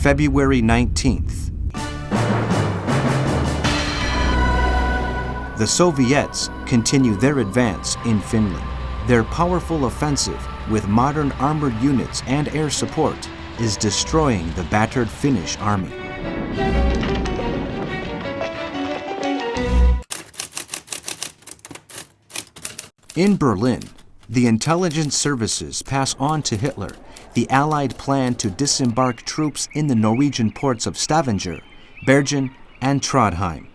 February 19th. The Soviets continue their advance in Finland. Their powerful offensive with modern armored units and air support is destroying the battered Finnish army. In Berlin, the intelligence services pass on to Hitler the Allied plan to disembark troops in the Norwegian ports of Stavanger, Bergen, and Trondheim.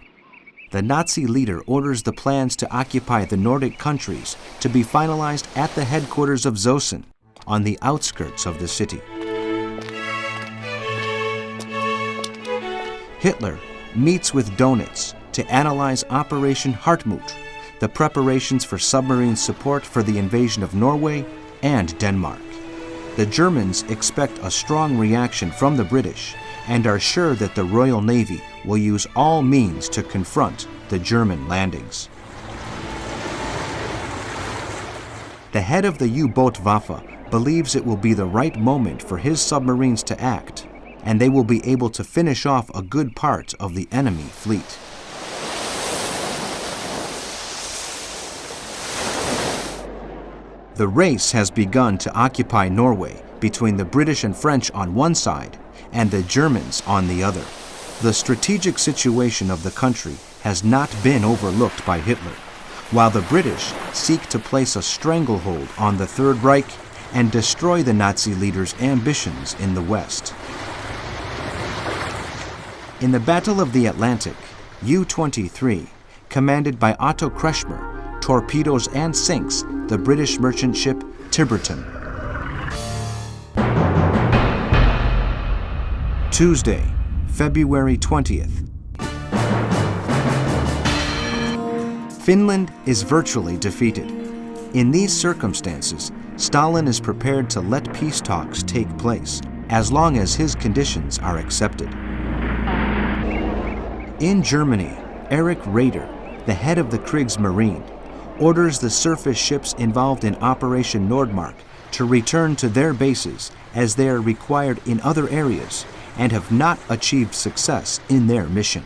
The Nazi leader orders the plans to occupy the Nordic countries to be finalized at the headquarters of Zosen, on the outskirts of the city. Hitler meets with Donitz to analyze Operation Hartmut, the preparations for submarine support for the invasion of Norway and Denmark. The Germans expect a strong reaction from the British and are sure that the Royal Navy will use all means to confront the German landings. The head of the U-Boot-Waffe believes it will be the right moment for his submarines to act, and they will be able to finish off a good part of the enemy fleet. The race has begun to occupy Norway between the British and French on one side and the Germans on the other. The strategic situation of the country has not been overlooked by Hitler, while the British seek to place a stranglehold on the Third Reich and destroy the Nazi leader's ambitions in the West. In the Battle of the Atlantic, U-23, commanded by Otto Kretschmer, torpedoes and sinks the British merchant ship Tiverton. Tuesday, February 20th. Finland is virtually defeated. In these circumstances, Stalin is prepared to let peace talks take place, as long as his conditions are accepted. In Germany, Erich Raeder, the head of the Kriegsmarine, orders the surface ships involved in Operation Nordmark to return to their bases as they are required in other areas and have not achieved success in their mission.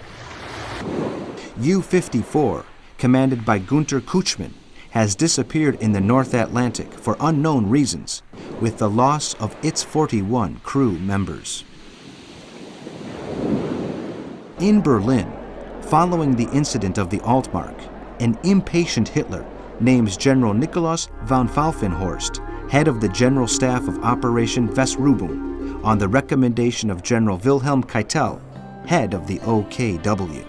U-54, commanded by Günter Kuchmann, has disappeared in the North Atlantic for unknown reasons, with the loss of its 41 crew members. In Berlin, following the incident of the Altmark, an impatient Hitler names General Nikolaus von Pfalfenhorst, head of the General Staff of Operation Weserübung, on the recommendation of General Wilhelm Keitel, head of the OKW.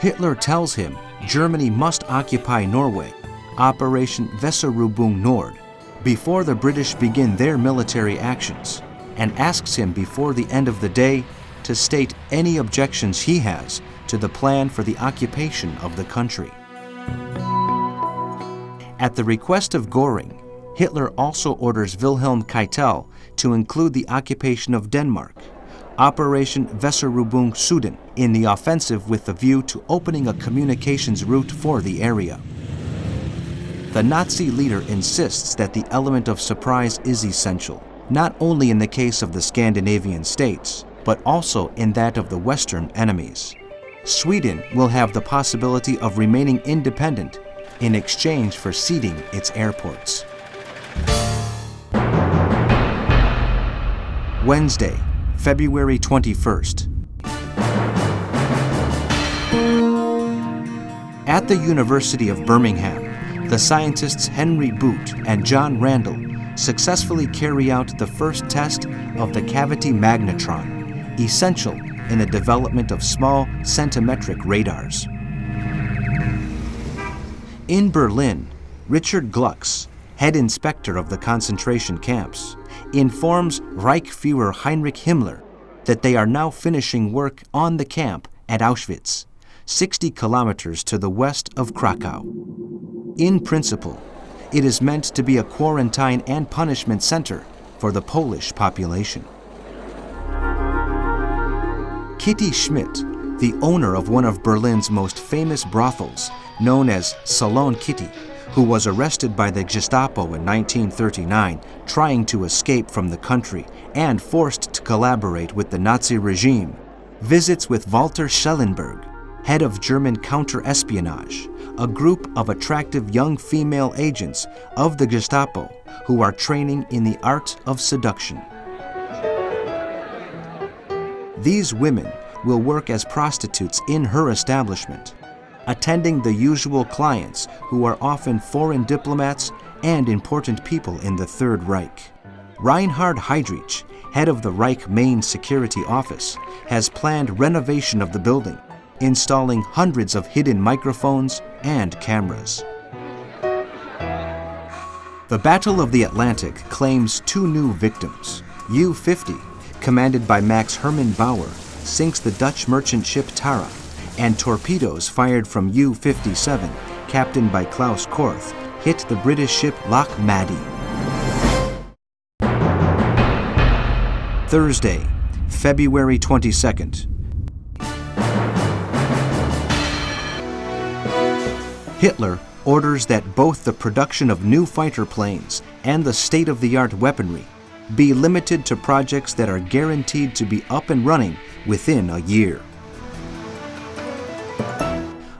Hitler tells him Germany must occupy Norway, Operation Weserübung Nord, before the British begin their military actions, and asks him before the end of the day to state any objections he has to the plan for the occupation of the country. At the request of Göring, Hitler also orders Wilhelm Keitel to include the occupation of Denmark, Operation Weserübung Süden, in the offensive with the view to opening a communications route for the area. The Nazi leader insists that the element of surprise is essential, not only in the case of the Scandinavian states, but also in that of the Western enemies. Sweden will have the possibility of remaining independent in exchange for ceding its airports. Wednesday, February 21st. At the University of Birmingham, the scientists Henry Boot and John Randall successfully carry out the first test of the cavity magnetron, essential in the development of small centimetric radars. In Berlin, Richard Glucks, head inspector of the concentration camps, informs Reichsfuhrer Heinrich Himmler that they are now finishing work on the camp at Auschwitz, 60 kilometers to the west of Krakow. In principle, it is meant to be a quarantine and punishment center for the Polish population. Kitty Schmidt, the owner of one of Berlin's most famous brothels, known as Salon Kitty, who was arrested by the Gestapo in 1939, trying to escape from the country and forced to collaborate with the Nazi regime, visits with Walter Schellenberg, head of German counter-espionage, a group of attractive young female agents of the Gestapo who are training in the art of seduction. These women will work as prostitutes in her establishment, attending the usual clients who are often foreign diplomats and important people in the Third Reich. Reinhard Heydrich, head of the Reich Main Security Office, has planned renovation of the building, installing hundreds of hidden microphones and cameras. The Battle of the Atlantic claims 2 new victims. U-50, commanded by Max Hermann Bauer, sinks the Dutch merchant ship Tara, and torpedoes fired from U-57, captained by Klaus Korth, hit the British ship Loch Maddie. Thursday, February 22nd. Hitler orders that both the production of new fighter planes and the state-of-the-art weaponry be limited to projects that are guaranteed to be up and running within a year.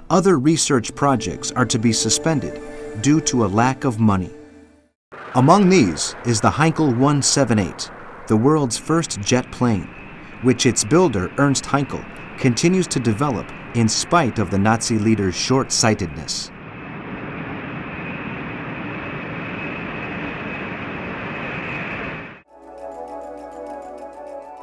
Other research projects are to be suspended due to a lack of money. Among these is the Heinkel 178, the world's first jet plane, which its builder, Ernst Heinkel, continues to develop in spite of the Nazi leader's short-sightedness.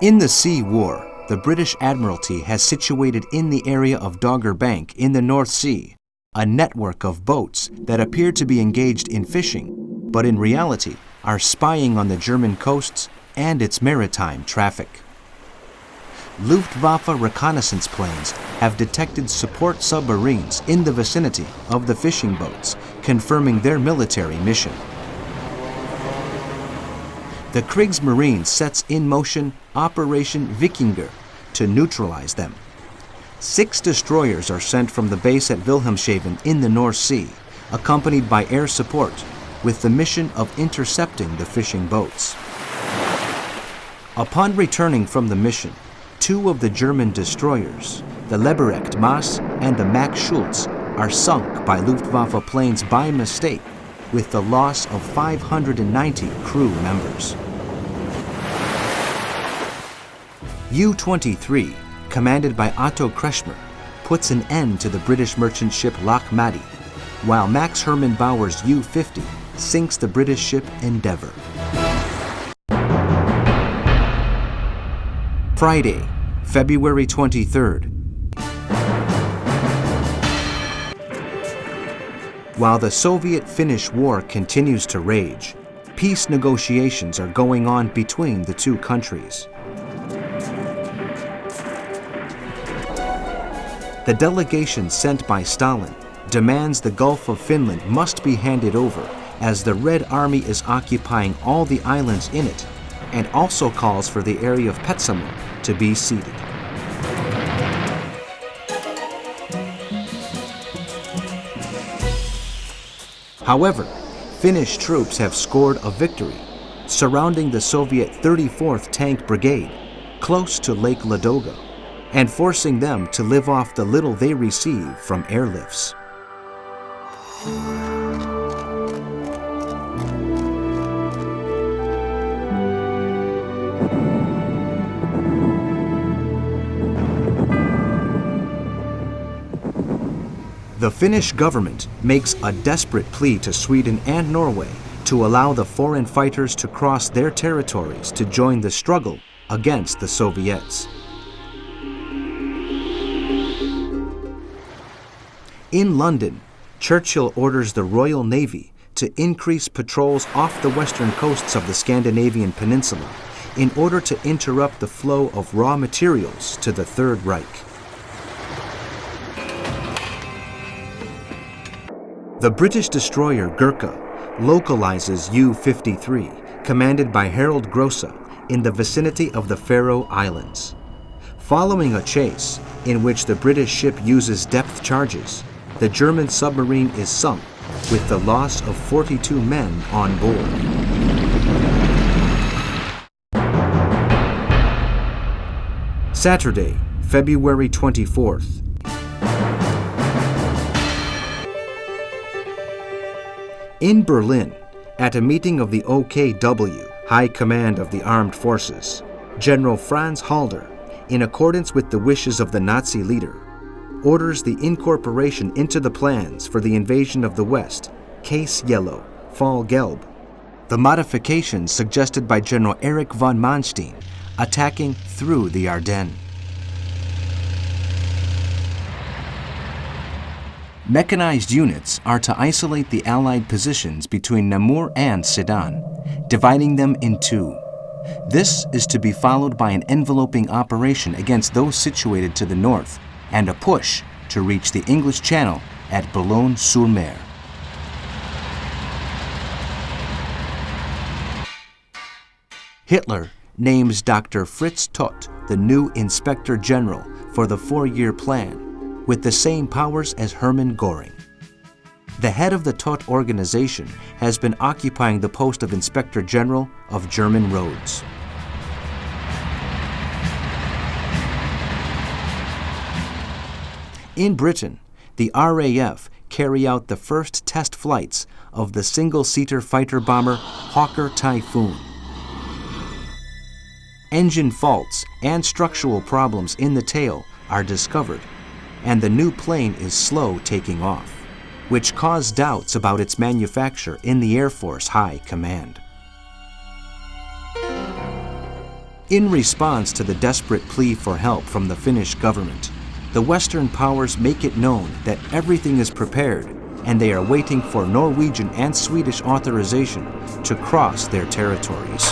In the Sea War, the British Admiralty has situated in the area of Dogger Bank in the North Sea a network of boats that appear to be engaged in fishing, but in reality are spying on the German coasts and its maritime traffic. Luftwaffe reconnaissance planes have detected support submarines in the vicinity of the fishing boats, confirming their military mission. The Kriegsmarine sets in motion Operation Wikinger to neutralize them. 6 destroyers are sent from the base at Wilhelmshaven in the North Sea, accompanied by air support, with the mission of intercepting the fishing boats. Upon returning from the mission, 2 of the German destroyers, the Leberecht Maas and the Max Schulz, are sunk by Luftwaffe planes by mistake, with the loss of 590 crew members. U-23, commanded by Otto Kretschmer, puts an end to the British merchant ship Loch Maddie, while Max Hermann Bauer's U-50 sinks the British ship Endeavour. Friday, February 23rd. While the Soviet-Finnish war continues to rage, peace negotiations are going on between the 2 countries. The delegation sent by Stalin demands the Gulf of Finland must be handed over, as the Red Army is occupying all the islands in it, and also calls for the area of Petsamo to be ceded. However, Finnish troops have scored a victory, surrounding the Soviet 34th Tank Brigade close to Lake Ladoga, and forcing them to live off the little they receive from airlifts. The Finnish government makes a desperate plea to Sweden and Norway to allow the foreign fighters to cross their territories to join the struggle against the Soviets. In London, Churchill orders the Royal Navy to increase patrols off the western coasts of the Scandinavian peninsula in order to interrupt the flow of raw materials to the Third Reich. The British destroyer Gurkha localizes U-53, commanded by Harold Grosse, in the vicinity of the Faroe Islands. Following a chase, in which the British ship uses depth charges, the German submarine is sunk with the loss of 42 men on board. Saturday, February 24th. In Berlin, at a meeting of the OKW, High Command of the Armed Forces, General Franz Halder, in accordance with the wishes of the Nazi leader, orders the incorporation into the plans for the invasion of the West, Case Yellow, Fall Gelb, the modifications suggested by General Erich von Manstein, attacking through the Ardennes. Mechanized units are to isolate the Allied positions between Namur and Sedan, dividing them in two. This is to be followed by an enveloping operation against those situated to the north and a push to reach the English Channel at Boulogne-sur-Mer. Hitler names Dr. Fritz Todt the new Inspector General for the 4-year plan, with the same powers as Hermann Göring. The head of the Todt organization has been occupying the post of Inspector General of German roads. In Britain, the RAF carry out the first test flights of the single-seater fighter bomber Hawker Typhoon. Engine faults and structural problems in the tail are discovered, and the new plane is slow taking off, which caused doubts about its manufacture in the Air Force High Command. In response to the desperate plea for help from the Finnish government, the Western powers make it known that everything is prepared and they are waiting for Norwegian and Swedish authorization to cross their territories.